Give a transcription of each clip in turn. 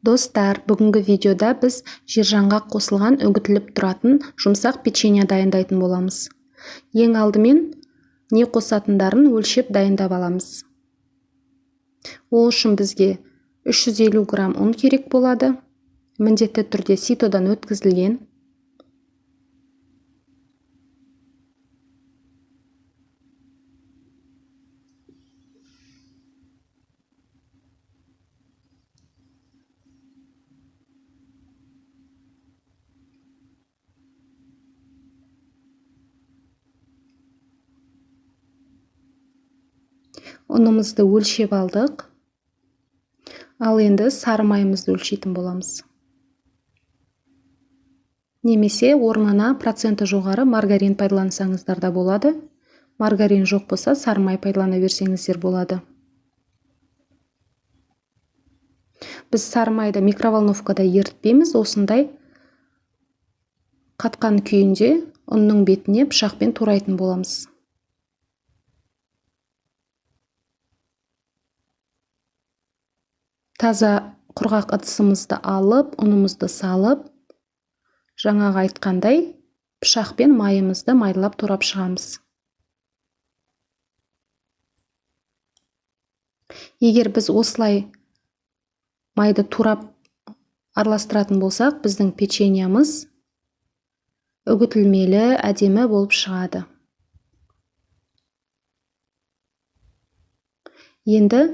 Достар, бүгінгі видеода біз жержаңға қосылған үгітіліп тұратын жұмсақ печенье дайындайтын боламыз. Ең алдымен не қосатындарын өлшеп дайындап аламыз. Ол үшін бізге 350 грамм ұн керек болады. Міндетті түрде ситодан өткізілген. Ұнымызды өлшеп алдық. Ал енді сары майымызды өлшейтін боламыз. Немесе орнына проценті жоғары маргарин пайдалансаңыздар да болады. Маргарин жоқ болса, сары май пайдалана берсеңіздер болады. Біз сары майды микроволновкада ерітпейміз, осындай қатқан күйінде ұнның бетіне пышақпен турайтын боламыз. Таза құрғақ ыдысымызды алып, ұнымызды салып, жаңағы айтқандай пышақпен майымызды майлап турап шығамыз. Егер біз осылай майды турап араластыратын болсақ, біздің печеньеміз үгітілмелі, әдемі болып шығады. Енді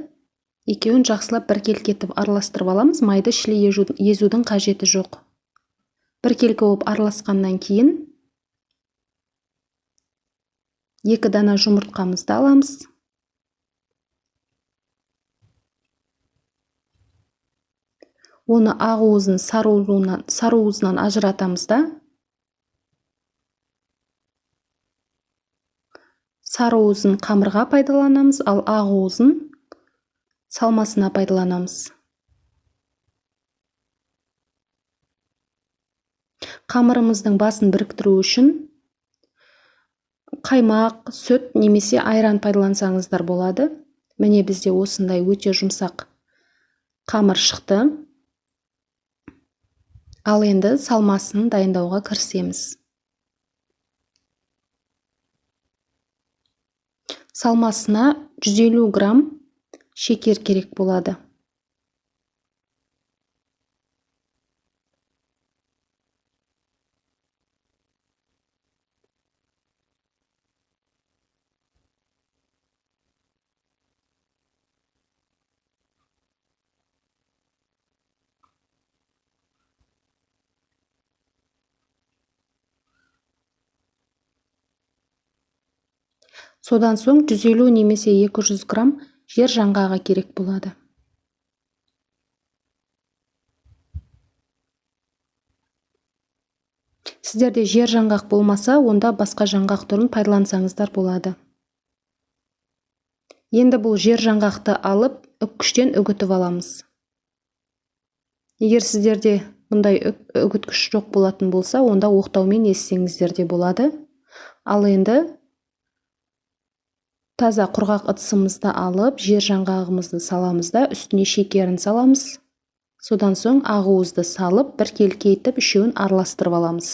екеуін жақсылап біркелкі араластырып аламыз. Майды шіле езудің қажеті жоқ. Біркелкі болып араласқаннан кейін 2 дана жұмыртқамызды аламыз. Оны ақ уызын сары уызынан ажыратамыз да. Сары уызын қамырға пайдаланамыз, ал ақ уызын салмасына пайдаланамыз. Қамырымыздың басын біріктіру үшін қаймақ, сүт немесе айран пайдалансаңыздар болады. Міне бізде осындай өте жұмсақ қамыр шықты. Ал енді салмасын дайындауға кірісеміз. Салмасына 150 грамм шекер керек болады. Содан соң 150 немесе 200 грамм жер жаңғағы керек болады. Сіздерде жер жаңғақ болмаса, онда басқа жаңғақ түрін пайдалансаңыздар болады. Енді бұл жер жаңғақты алып, үккіштен үгітіп аламыз. Егер сіздерде бұндай үгіткіш жоқ болатын болса, онда оқтаумен езсеңіздер де болады. Ал енді таза құрғақ ыдысымызды алып, жер жаңғағымызды саламыз да, үстіне шекерін саламыз. Содан соң ақ уызды салып, біркелкі етіп, үшеуін араластырып аламыз.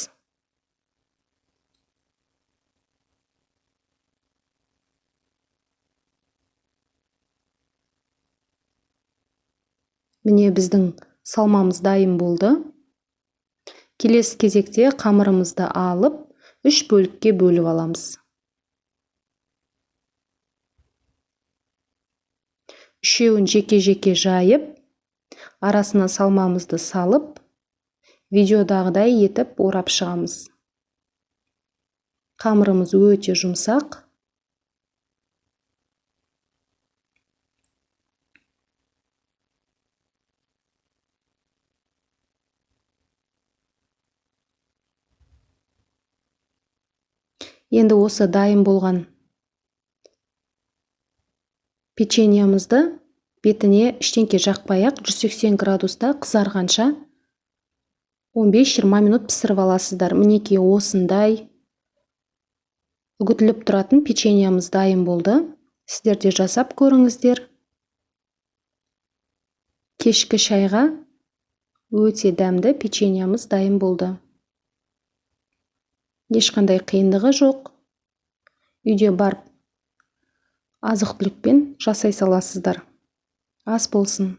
Міне біздің салмамыз дайын болды. Келесі кезекте қамырымызды алып, 3 бөлікке бөліп аламыз. Үшеуін жеке-жеке жайып, арасына салмамызды салып, видеодағыдай етіп орап шығамыз. Қамырымыз өте жұмсақ. Енді осы дайын болған печеньемізді бетіне ештеңке жақпай-ақ 180 градуста қызарғанша 15-20 минут пісіріп аласыздар. Мінекей осындай үгітіліп тұратын печеньеміз дайын болды. Сіздер де жасап көріңіздер. Кешкі шайға Өте дәмді печеньямыз дайын болды. Ешқандай қиындығы жоқ. Үйде барып азық-түлікпен жасай саласыздар. Ас болсын.